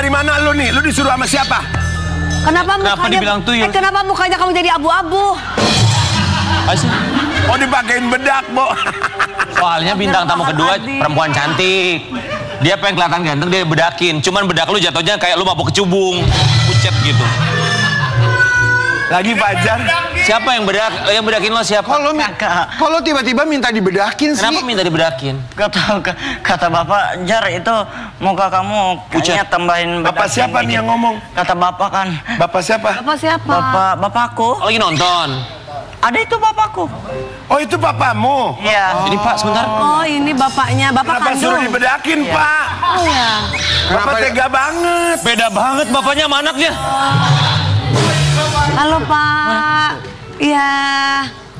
dari mana lu nih? Lu disuruh sama siapa? Kenapa mukanya dibilang tuyul? Kenapa mukanya kamu jadi abu-abu? Oh, dipakein bedak, Bo. Soalnya bintang tamu kedua perempuan cantik. Dia pengen kelihatan ganteng, dia bedakin. Cuman bedak lu jatuhnya kayak lu mabuk kecubung, pucet gitu. Lagi Fajar. Siapa yang bedakin lo siapa? Kalau tiba-tiba minta dibedakin sih. Kenapa minta dibedakin? Kata Bapak, Jar itu muka kamu kayaknya tambahin bedak. Bapak siapa nih yang ngomong? Kata Bapak kan. Bapak siapa? Bapak siapa? Bapakku. Oh, lagi nonton. Ada itu bapakku. Oh, itu papamu? Iya. Ini Pak, sebentar. Oh, ini bapaknya. Bapak Kenapa suruh kandung. dibedakin, Pak? Oh ya. Bapak tega banget. Beda banget bapaknya sama anaknya. Halo Pak. Iya.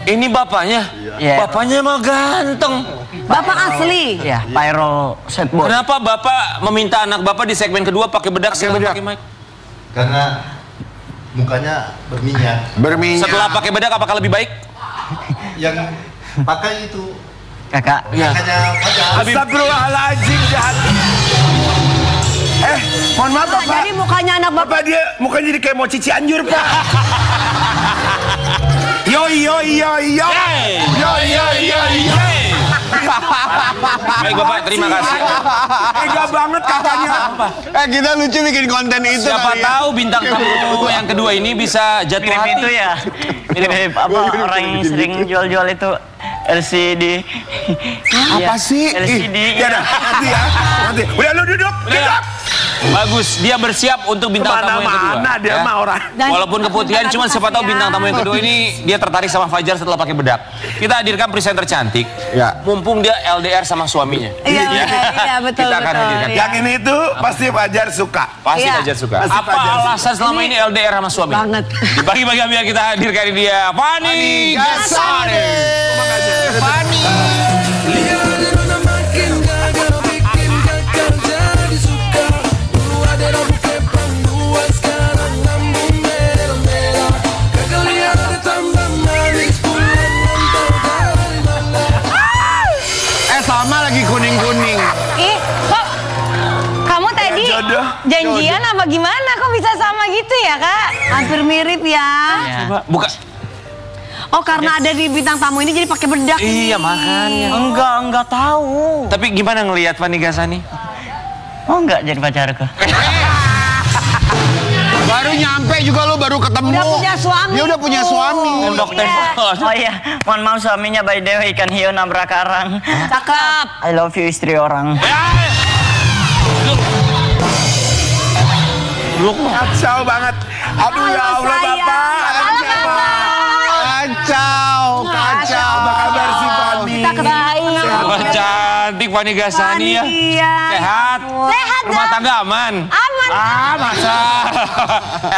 Ini bapaknya. Iya. Bapaknya mah ganteng. Bapak asli. Iya, Pyro Setboard. Kenapa Bapak meminta anak Bapak di segmen kedua pakai bedak setelah pakai mic? Karena mukanya berminyak. Setelah pakai bedak apakah lebih baik? Yang pakai itu Kakak. kakaknya Fajar. Astagfirullahaladzim, jahat. Mohon maaf, Pak, Bapak. jadi mukanya anak Bapak. Bapak dia mukanya jadi kayak mau Cici Anjur, Pak. Yo. Baik Bapak, terima kasih. Tega banget kakaknya. Kita lucu bikin konten itu. Siapa kali ya. tahu bintang tamu yang kedua ini bisa jatuh Mirip hati. itu ya. Mirip apa orang yang sering jual-jual itu LCD. Apa sih? LCD. Ya dah, nanti ya. Nanti. Udah lu duduk. Bagus, dia bersiap untuk bintang tamu yang kedua. Kemana-mana dia Ya. mah orang. Walaupun keputihan, cuman siapa tahu bintang tamu yang kedua ini dia tertarik sama Fajar setelah pakai bedak. Kita hadirkan presenter cantik. Ya. Mumpung dia LDR sama suaminya. Iya, betul. Kita akan hadirkan. Iya. Yang ini tuh pasti Fajar suka. Pasti Iya. Fajar suka. Pasti Apa Fajar suka. alasan selama ini LDR sama suami? Banget. Bagi-bagi biar kita hadirkan dia. Fani Gasani. Fani. Sama lagi kuning-kuning. Ih, kok kamu tadi jodoh. janjian apa gimana? Kok bisa sama gitu ya, Kak? Hampir mirip ya. Buka. Oh, karena ada di bintang tamu ini jadi pakai bedak. Iya, makanya. Enggak tahu. Tapi gimana ngelihat Fani Gasani? Oh, enggak jadi pacarku. Baru nyampe juga lo baru ketemu. Udah punya suami. Dia udah punya suami. Tembok-tembok. Oh iya, mohon maaf suaminya by the way ikan hiu nabrak karang. Cakep. I love you istri orang. Kacau banget. Aduh ya Allah, Bapak. Kacau. Apa kabar sih, Fani? Kita kebaik. Wah, cantik Fani Gasani ya. Iya. Sehat. Sehat, Rumah tangga aman. Aman. Masa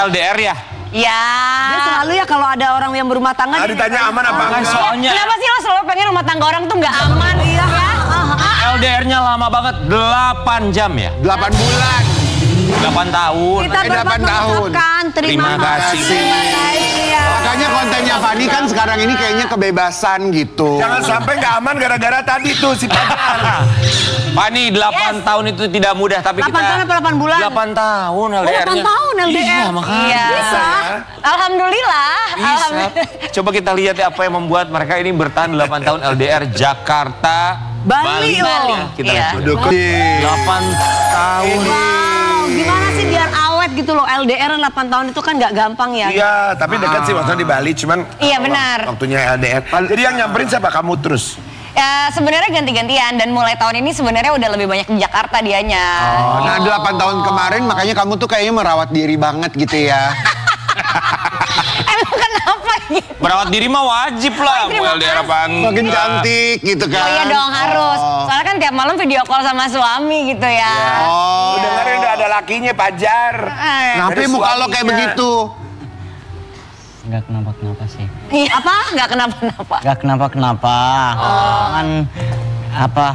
LDR ya? Ya. Dia selalu ya kalau ada orang yang berumah tangga. Ah, ditanya aman apa enggak? Soalnya Kenapa sih lo selalu pengen rumah tangga orang tuh nggak aman? Iya. LDR-nya lama banget, 8 jam ya? 8 bulan. 8 tahun. Kita 8 berbuat tahun. mengucapkan terima Terima kasih. kasih. Terima kasih ya. Makanya kontennya Fani kan sekarang ini kayaknya kebebasan gitu. Jangan sampai nggak aman gara-gara tadi tuh si Fajar. Fani, 8 tahun itu tidak mudah, tapi 8 tahun apa 8 bulan? 8 tahun Oh, LDR-nya. 8 tahun LDR. Iya, makanya. Iya. Bisa ya. Alhamdulillah. Bisa. Alhamdulillah. Coba kita lihat ya apa yang membuat mereka ini bertahan 8 tahun LDR Jakarta, Bali, oh. Kita Iya. lihat dulu. 8 tahun. Wow, gimana sih biar awet gitu loh. LDR 8 tahun itu kan nggak gampang ya. Iya, tapi dekat sih waktu di Bali, cuman Iya, benar. waktunya LDR. Jadi yang nyamperin siapa? Kamu terus? Ya, sebenarnya ganti-gantian dan mulai tahun ini sebenarnya udah lebih banyak di Jakarta dianya. Nah 8 tahun kemarin makanya kamu tuh kayaknya merawat diri banget gitu ya. Emang kenapa gitu? Merawat diri mah wajib lah, terima mau LDR apa enggak. Makin cantik gitu kan. Oh iya dong harus. Soalnya kan tiap malam video call sama suami gitu ya. Oh. Dengerin udah ada lakinya, Fajar. Kenapa Dari muka lo kayak suaminya. begitu? Enggak kenapa-kenapa sih. Iya. Apa? Nggak kenapa-napa. Enggak kenapa-kenapa. Kan apa?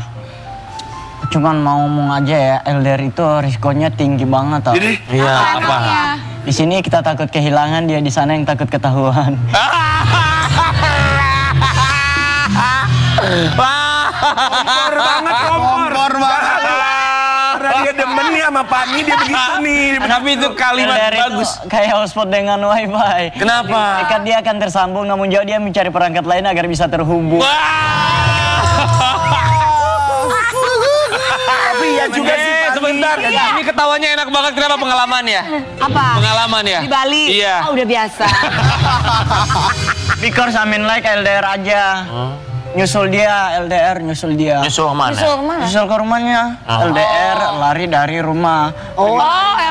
Cuman mau ngomong aja ya, LDR itu risikonya tinggi banget tau. Jadi Iya, apa? Ya. Di sini kita takut kehilangan, dia di sana yang takut ketahuan. kompor banget, kompor. Kompor banget. Karena dia demen nih sama Fani, dia begitu nih. Tapi itu kalimat LDR itu bagus. kayak hotspot dengan wifi. Kenapa? Dekat dia akan tersambung, namun jauh dia mencari perangkat lain agar bisa terhubung. Tapi ya juga sih Fani. Sebentar, ini ketawanya enak banget. Kenapa pengalaman ya? Apa? Pengalaman ya? Di Bali? Iya. Oh, udah biasa. Because I mean like LDR aja. Nyusul dia, LDR nyusul dia. Nyusul kemana? Nyusul kemana? Nyusul ke rumahnya. LDR lari dari rumah. Oh,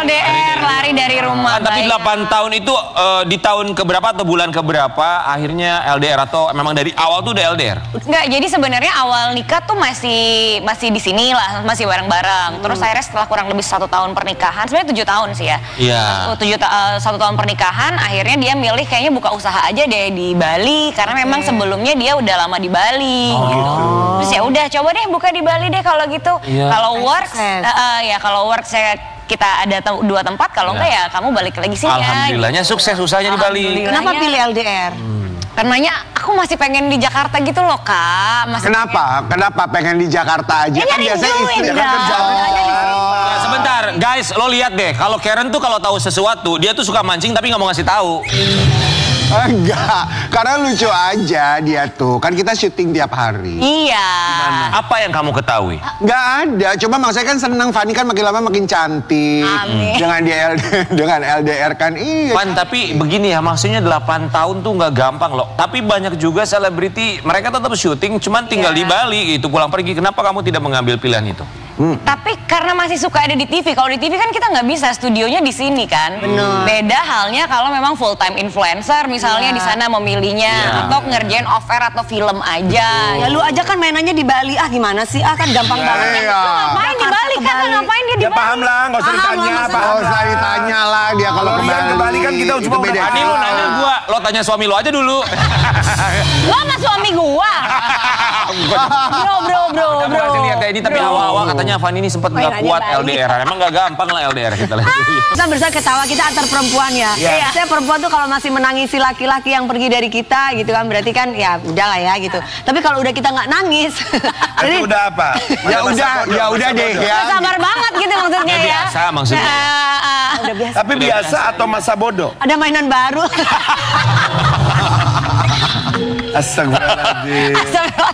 LDR lari dari rumah. Tapi Baik. 8 tahun itu di tahun keberapa atau bulan keberapa akhirnya LDR atau memang dari awal tuh udah LDR? Enggak, jadi sebenarnya awal nikah tuh masih di sini lah, masih bareng-bareng. Terus akhirnya setelah kurang lebih 1 tahun pernikahan, sebenarnya 7 tahun sih ya. Iya. 1 tahun pernikahan, akhirnya dia milih kayaknya buka usaha aja deh di Bali, karena memang sebelumnya dia udah lama di Bali. Gitu. Terus ya udah coba deh buka di Bali deh kalau gitu. Iya. Kalau works, ya kalau works kita ada 2 tempat, kalau enggak ya kamu balik lagi sini ya. Alhamdulillanya sukses usahanya di Bali. Kenapa pilih LDR? Karenanya aku masih pengen di Jakarta gitu loh Kak. Kenapa? Kenapa pengen di Jakarta aja? Kan biasanya istri kan kerja. Nah, sebentar, guys, lo lihat deh. Kalau Karen tuh kalau tahu sesuatu, dia tuh suka mancing tapi nggak mau ngasih tahu. Enggak, karena lucu aja dia tuh. Kan kita syuting tiap hari. Iya. Apa yang kamu ketahui? Nggak ada, coba maksudnya kan seneng Fani kan makin lama makin cantik. Amin. Dengan dia dengan LDR kan iya. Pan, tapi begini ya, maksudnya 8 tahun tuh nggak gampang loh. Tapi banyak juga selebriti, mereka tetap syuting, cuman tinggal di Bali gitu, pulang pergi. Kenapa kamu tidak mengambil pilihan itu? Tapi karena masih suka ada di TV. Kalau di TV kan kita nggak bisa, studionya di sini kan. Benar. Beda halnya kalau memang full time influencer, misalnya di sana memilihnya atau ngerjain off-air atau film aja. Ya lu aja kan mainannya di Bali. Gimana sih? Kan gampang banget. Iya. Ngapain di Bali kan? Ngapain dia di Ya Bali? paham lah, nggak usah ditanya. Nggak usah ditanya lah dia kalau ke Iya, ke Bali kan kita Itu cuma beda. Ani lu nanya gua, lo tanya suami lo aja dulu. Lo sama suami gua. Bro. Udah berhasil lihat ya ini, tapi awal-awal katanya Fani ini sempat nggak kuat LDR. Emang nggak gampang lah LDR kita lihat. Kita bersama ketawa kita antar perempuan ya. Iya. Saya perempuan tuh kalau masih menangisi laki-laki yang pergi dari kita gitu kan, berarti kan ya udah lah ya gitu. Tapi kalau udah kita nggak nangis, Itu udah apa? Ya udah deh ya. Sabar banget gitu maksudnya ya. Biasa maksudnya. udah biasa. Tapi biasa atau masa bodoh? Ada mainan baru. Astagfirullahaladzim.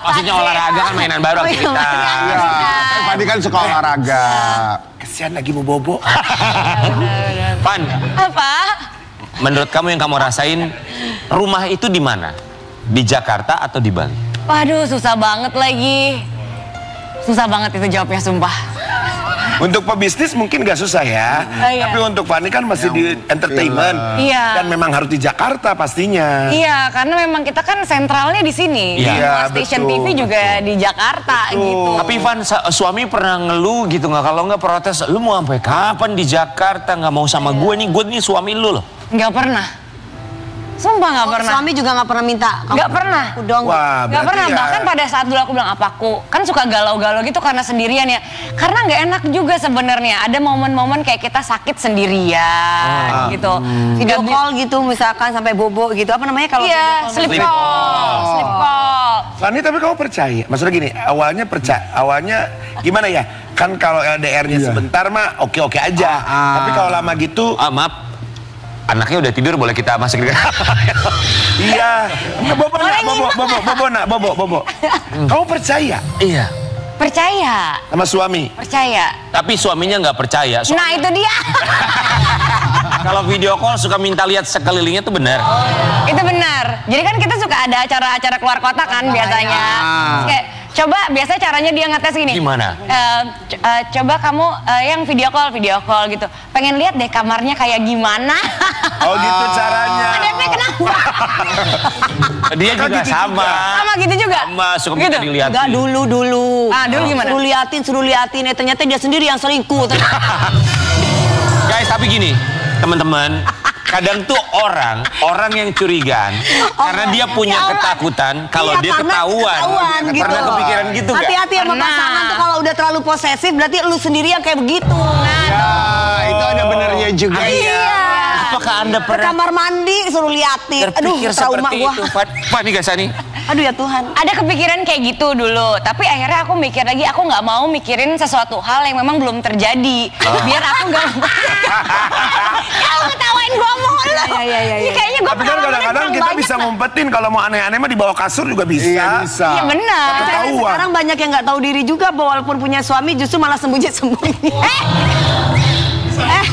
Maksudnya olahraga kan mainan baru aktivitas. Iya. Fani kan suka olahraga. Kesian lagi mau bobo. Pan, Apa? menurut kamu yang kamu rasain, rumah itu di mana? Di Jakarta atau di Bali? Waduh, susah banget lagi. Susah banget itu jawabnya, sumpah. Untuk pebisnis mungkin gak susah ya. Iya. Tapi untuk Fani kan masih di entertainment. Iya. Dan memang harus di Jakarta pastinya. Iya, karena memang kita kan sentralnya di sini. Iya, Semua station betul, TV juga di Jakarta gitu. Tapi Van, suami pernah ngeluh gitu nggak? Kalau nggak protes, lu mau sampai kapan di Jakarta nggak mau sama gue nih suami lu loh. Nggak pernah. Sumpah nggak pernah. Suami juga nggak pernah minta. Nggak pernah. Aku dong. Wah, Nggak berarti pernah, ya. bahkan pada saat dulu aku bilang apa aku kan suka galau-galau gitu karena sendirian ya. Karena nggak enak juga sebenarnya. Ada momen-momen kayak kita sakit sendirian gitu. Video call gitu misalkan sampai bobo gitu. Apa namanya kalau Iya, video sleep call? call, sleep call. Fani, tapi kamu percaya? Maksudnya gini, awalnya gimana ya? Kan kalau LDR-nya sebentar mah oke-oke aja. Tapi kalau lama gitu, Maaf, anaknya udah tidur, boleh kita masuk ke iya. Bobo. Kamu percaya Iya. Percaya, sama suami? percaya. Tapi suaminya nggak percaya. Nah itu dia. Kalau video call suka minta lihat sekelilingnya tuh benar. Itu benar. Jadi kan kita suka ada acara-acara keluar kota kan biasanya. Terus kayak, coba biasanya caranya dia ngetes gini. Gimana? Coba kamu yang video call gitu. Pengen lihat deh kamarnya kayak gimana. Oh gitu caranya. Adepnya kenapa? Dia juga gitu sama. Sama gitu juga. Sama suka minta Gitu? dilihat. Enggak dulu. Ah, dulu gimana? Suruh liatin. Ternyata dia sendiri yang selingkuh. Guys, tapi gini, teman-teman, kadang tuh orang yang curigaan karena dia punya ketakutan kalau Iya, dia karena ketahuan. gitu. Pernah kepikiran gitu nggak? Hati-hati sama Pernah. pasangan tuh kalau udah terlalu posesif berarti lu sendiri yang kayak begitu. Ya, itu ada benernya juga. Iya. Apakah Anda Ke pernah kamar mandi suruh liatin. Aduh, terpikir trauma seperti gua. itu? Fani Gasani, Aduh ya Tuhan. Ada kepikiran kayak gitu dulu, tapi akhirnya aku mikir lagi, aku nggak mau mikirin sesuatu hal yang memang belum terjadi. Biar aku nggak. Kamu ketawain gue mulu. Iya. Kayaknya gue Tapi kan kadang-kadang kita bisa ngumpetin kalau mau aneh-aneh mah di bawah kasur juga bisa. Iya bisa. Iya benar. Ketahuan. Sekarang banyak yang nggak tahu diri juga, walaupun punya suami justru malah sembunyi-sembunyi.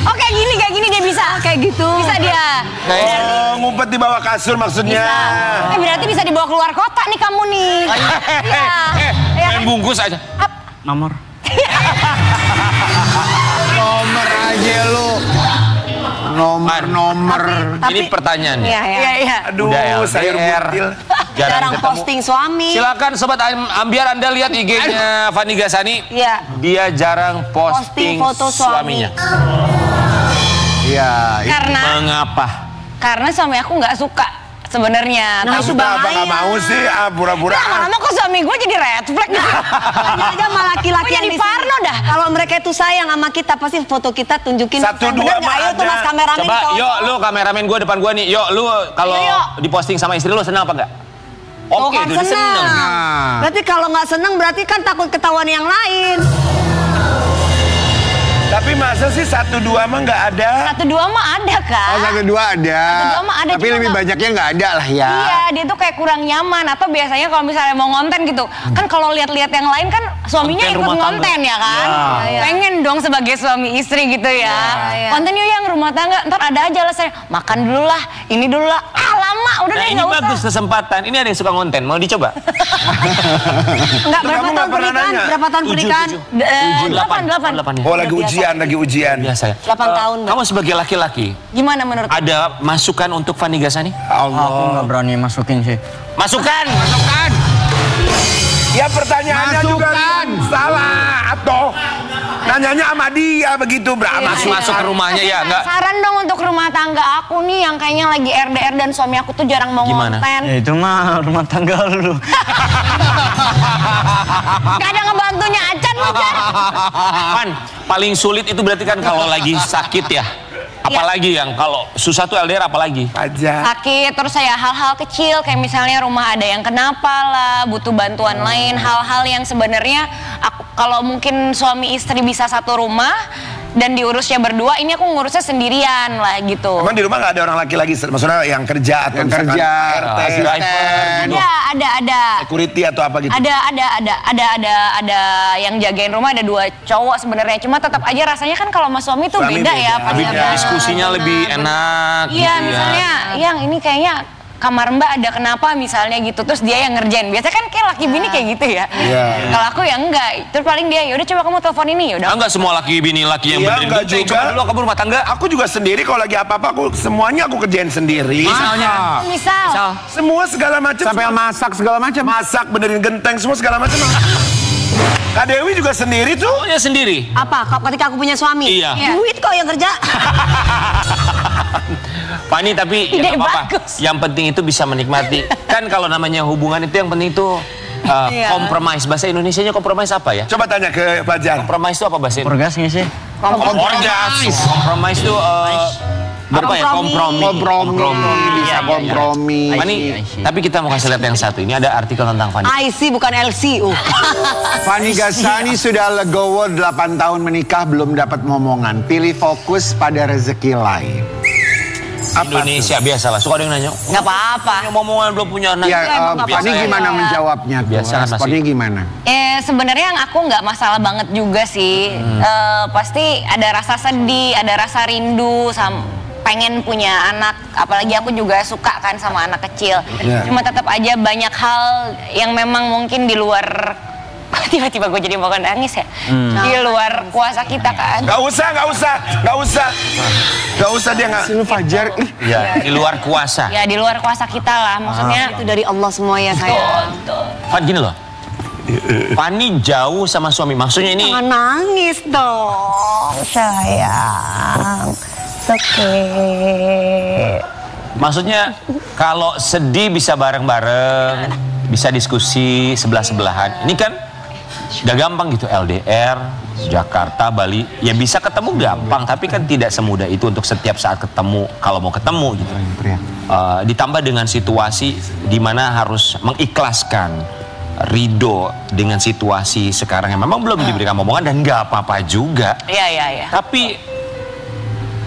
Oh kayak gini dia bisa. Kayak gitu. Bisa dia. Oh, ngumpet di bawah kasur maksudnya. Berarti bisa dibawa keluar kota nih kamu nih. Iya. Main bungkus aja. Nomor. Nomor aja lu. Nomor. Tapi- Ini pertanyaan. Iya. Aduh, Udah sayur LDR. butil. Jarang ketemu. posting suami. Silakan Sobat Ambiar, Anda lihat IG-nya Fanny Gasani. Iya. Dia jarang Posting posting foto suami. suaminya. Iya. Mengapa? Karena suami aku nggak suka sebenarnya. Nah, itu Maksudnya apa bahaya. nggak mau sih? Pura-pura. Lama-lama kok suami gue jadi red flag gitu. Aja sama laki-laki Gue yang jadi di sini. parno dah. Kalau mereka itu sayang sama kita, pasti foto kita tunjukin. Satu, Bener dua nggak? mah Ayo tuh ada. mas kameramen. Coba, cowok. yuk lu kameramen gue depan gue nih. Yuk lu kalau Ayo, yuk. diposting sama istri lu senang apa enggak? Oh, Oke, kan tuh dia seneng. Nah. Berarti kalau nggak seneng berarti kan takut ketahuan yang lain. Tapi masa sih 1, 2 mah nggak ada? 1, 2 mah ada kak. Oh 1, 2 ada. 1, 2 mah ada, Tapi cuma lebih nggak- banyaknya nggak ada lah ya. Iya, dia tuh kayak kurang nyaman. Atau biasanya kalau misalnya mau ngonten gitu, kan kalau lihat-lihat yang lain kan suaminya Konten ikut rumah tangga. ngonten ya kan. Iya. Pengen dong sebagai suami istri gitu ya. Iya. Konten yuk yang rumah tangga, ntar ada aja alasannya. Makan dulu lah, ini dulu lah. Lama, udah Nah deh ini nggak bagus usah. kesempatan. Ini ada yang suka ngonten, mau dicoba? Enggak, berapa kamu tahun nggak pernah pernikahan? nanya? Berapa tahun pernikahan? 8. ya. Oh, lagi ujian, lagi ujian. Biasa ya. 8 tahun, Mbak. Kamu sebagai laki-laki, Gimana menurut ada masukan untuk Fanny Gasani? Aku nggak berani masukin sih. Masukan! Ya pertanyaannya juga Masukan. salah atau nanyanya sama dia begitu Masuk ke rumahnya ya, enggak? Saran dong untuk rumah tangga aku nih yang kayaknya lagi RDR dan suami aku tuh jarang mau Gimana? ngonten. Ya itu mah rumah tangga lu. Gak ada ngebantunya acan lu, Jan. Fan, paling sulit itu berarti kan kalau lagi sakit ya. Apalagi yang kalau susah tuh LDR apalagi? aja. Sakit, terus saya hal-hal kecil kayak misalnya rumah ada yang kenapa lah, butuh bantuan lain, hal-hal yang sebenarnya aku kalau mungkin suami istri bisa satu rumah dan diurusnya berdua, ini aku ngurusnya sendirian lah gitu. Emang di rumah nggak ada orang laki lagi, maksudnya yang kerja atau Yang misalkan kerja, RT, driver gitu. Ada. security atau apa gitu? Ada yang jagain rumah, ada 2 cowok sebenarnya. Cuma tetap aja rasanya kan kalau sama suami tuh Suami beda beda. ya. pas Lebih jaga. diskusinya lebih enak Iya, gitu ya. misalnya yang ini kayaknya kamar mbak ada kenapa misalnya gitu, terus dia yang ngerjain. Biasanya kan kayak laki bini kayak gitu ya. Iya. Kalau aku ya enggak. Terus paling dia yaudah coba kamu telepon ini yaudah. Enggak semua laki bini laki yang Iya, benerin enggak genteng. juga. Coba dulu kamu rumah tangga. Aku juga sendiri kalau lagi apa-apa semuanya aku kerjain sendiri. Misal. Semua segala macam. Sampai masak segala macam. Masak, benerin genteng, semua segala macam. Kak Dewi juga sendiri tuh. Oh ya sendiri. Apa? Ketika aku punya suami? Iya. Duit kok yang kerja. Fanny tapi Ide ya nggak apa-apa. bagus. Yang penting itu bisa menikmati. Kan kalau namanya hubungan itu yang penting itu compromise. Bahasa Indonesianya compromise apa ya? Coba tanya ke Fajar. Compromise itu apa bahasa Indonesia? Orgas nggak sih? Orgas. Compromise itu apa ya? Kompromi. Bisa kompromi. Fanny, tapi kita mau kasih lihat yang satu. Ini ada artikel tentang Fanny. IC bukan LC. Fanny Gasani sudah legowo 8 tahun menikah belum dapat momongan. Pilih fokus pada rezeki lain. Indonesia biasalah. Suka ada yang nanya. Nggak apa-apa. Punya momongan belum punya anak. Ya, emang nggak Fanny apa-apa. gimana Iya. menjawabnya? tuh? Biasa kan Responnya masih. gimana? Sebenarnya yang aku nggak masalah banget juga sih. Pasti ada rasa sedih, ada rasa rindu, pengen punya anak. Apalagi aku juga suka kan sama anak kecil. Iya. Cuma tetap aja banyak hal yang memang mungkin di luar. Tiba-tiba gue jadi mau nangis ya. Di luar kuasa kita kan. Gak usah dia nggak. Sini Fajar. Ya, di luar kuasa. Ya di luar kuasa kita lah. Maksudnya Itu dari Allah semua ya sayang. Fan gini loh. Fanny jauh sama suami. Maksudnya ini Jangan nangis dong, sayang. Oke. maksudnya kalau sedih bisa bareng-bareng, bisa diskusi sebelah-sebelahan. Ini kan Gak gampang gitu LDR, Jakarta, Bali. Ya bisa ketemu gampang, tapi kan tidak semudah itu untuk setiap saat ketemu, kalau mau ketemu gitu. Ditambah dengan situasi di mana harus mengikhlaskan, ridho dengan situasi sekarang yang memang belum diberikan omongan dan nggak apa-apa juga. Iya. Tapi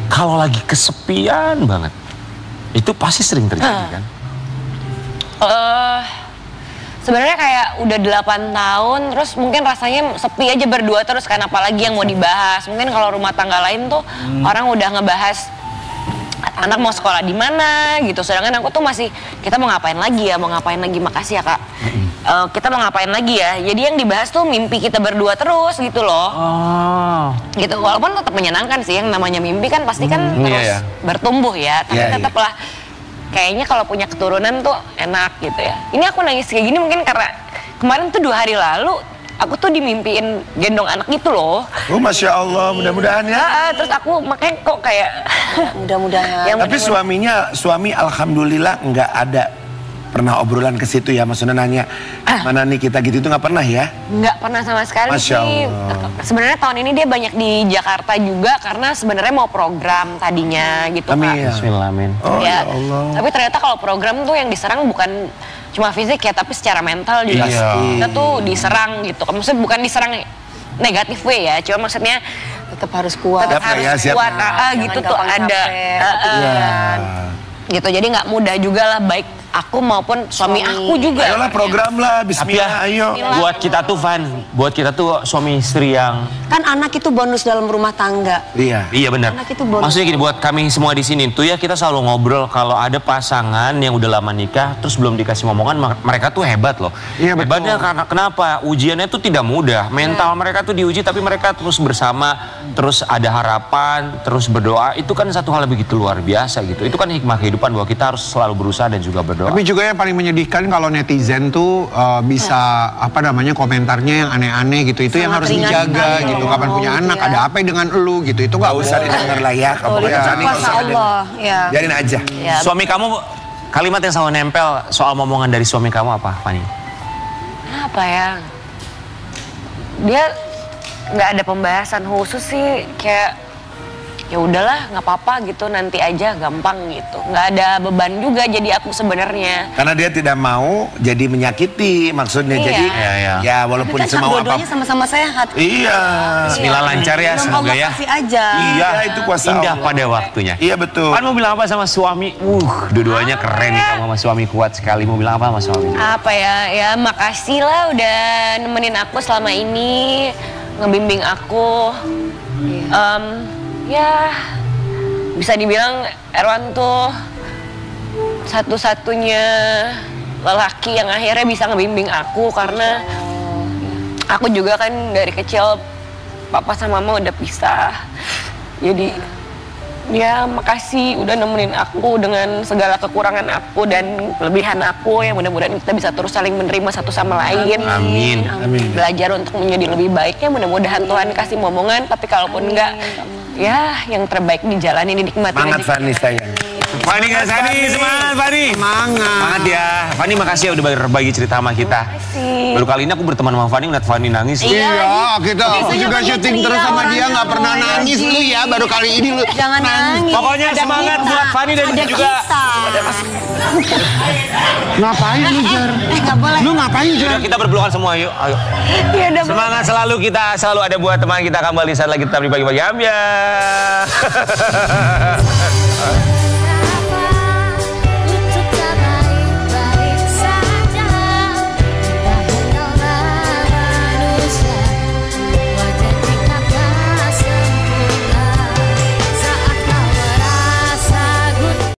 kalau lagi kesepian banget, itu pasti sering terjadi kan? Sebenarnya kayak udah 8 tahun, terus mungkin rasanya sepi aja berdua terus kan, apalagi yang mau dibahas. Mungkin kalau rumah tangga lain tuh orang udah ngebahas anak mau sekolah di mana gitu, sedangkan aku tuh masih, kita mau ngapain lagi ya, makasih ya Kak. Kita mau ngapain lagi ya, jadi yang dibahas tuh mimpi kita berdua terus gitu loh. Gitu, walaupun tetap menyenangkan sih, yang namanya mimpi kan pasti kan terus bertumbuh ya, tapi tetaplah kayaknya kalau punya keturunan tuh enak gitu ya. Ini aku nangis kayak gini mungkin karena kemarin tuh 2 hari lalu aku tuh dimimpiin gendong anak gitu loh. Oh Masya Allah, mudah-mudahan ya. Terus aku makanya kok kayak mudah-mudahan. Tapi suami alhamdulillah nggak ada pernah obrolan ke situ ya, maksudnya nanya mana nih kita gitu, itu nggak pernah ya? Nggak pernah sama sekali Masya sih. Allah. Sebenarnya tahun ini dia banyak di Jakarta juga karena sebenarnya mau program tadinya gitu Amin. Kak. Bismillah, amin. Oh Ya, ya Allah. tapi ternyata kalau program tuh yang diserang bukan cuma fisik ya, tapi secara mental juga. Iya. Kita tuh diserang gitu. Maksudnya bukan diserang negatif way ya, cuma maksudnya Tetap harus kuat. tetap Siap harus ya, siap kuat. ya. Gitu Jangan tuh gampang ada. capek, Gitu, jadi nggak mudah juga lah, baik aku maupun suami aku juga. Ayolah program lah, Bismillah, ayo. Buat kita tuh buat kita tuh suami istri yang Kan anak itu bonus dalam rumah tangga. Iya. iya benar. Anak itu bonus. Maksudnya gini, buat kami semua di sini tuh ya, kita selalu ngobrol kalau ada pasangan yang udah lama nikah terus belum dikasih omongan, mereka tuh hebat loh. Iya, betul. Hebatnya karena kenapa? Ujiannya tuh tidak mudah. Mental mereka tuh diuji, tapi mereka terus bersama, terus ada harapan, terus berdoa. Itu kan satu hal yang begitu luar biasa gitu. Itu kan hikmah kehidupan bahwa kita harus selalu berusaha dan juga berdoa. Tapi juga yang paling menyedihkan kalau netizen tuh bisa apa namanya komentarnya yang aneh-aneh gitu. Itu yang Sangat harus ringan dijaga sekali gitu. loh, Kapan punya gitu anak, ya. ada apa dengan elu gitu. Itu Gak nggak usah boleh. didengar lah ya. Kamu Itu Sani, nggak kuasa usah didengar. Allah. Ya. Biarin aja. Ya, Suami kamu, kalimat yang selalu nempel soal omongan dari suami kamu apa, Fani? apa ya? Dia nggak ada pembahasan khusus sih, kayak ya udahlah nggak apa-apa gitu, nanti aja gampang gitu, nggak ada beban juga jadi aku sebenarnya. Karena dia tidak mau jadi menyakiti, maksudnya. Iya. Jadi Iya. ya walaupun Kan semau apa. dua-duanya sama-sama sehat. Iya. Bismillah lancar ya, Belum semoga Allah ya. kasih aja. Iya, itu kuasa Indah Allah. pada waktunya. Iya betul. Kan mau bilang apa sama suami? Dua-duanya keren nih, kamu sama suami kuat sekali. Mau bilang apa sama suami? Apa ya, ya makasih lah udah nemenin aku selama ini, ngebimbing aku. Ya bisa dibilang Erwan tuh satu-satunya lelaki yang akhirnya bisa ngebimbing aku, karena aku juga kan dari kecil papa sama mama udah pisah. Jadi ya makasih udah nemenin aku dengan segala kekurangan aku dan kelebihan aku, yang mudah-mudahan kita bisa terus saling menerima satu sama lain. Amin. Amin. Belajar untuk menjadi lebih baik ya, mudah-mudahan Tuhan kasih momongan, tapi kalaupun enggak ya yang terbaik dijalani, dinikmati Semangat aja. Fani sayang. Fani Gasani, semangat Fani. Semangat ya. Fani makasih ya udah berbagi cerita sama kita. Makasih. Baru kali ini aku berteman sama Fani, ngeliat Fani nangis. Iya, kita aku juga syuting terus sama dia nggak pernah nangis lu ya. Baru kali ini lu. Jangan nangis. Pokoknya Ada semangat kita. buat Fani dan Ada juga kita. Ngapain lu Jar? Nggak boleh. Lu ngapain Jar? Udah, kita berpelukan semua, yuk. Ayo. Ya udah, Semangat selalu, kita selalu ada buat teman kita kembali saat lagi tetap di pagi-pagi. Ambiar.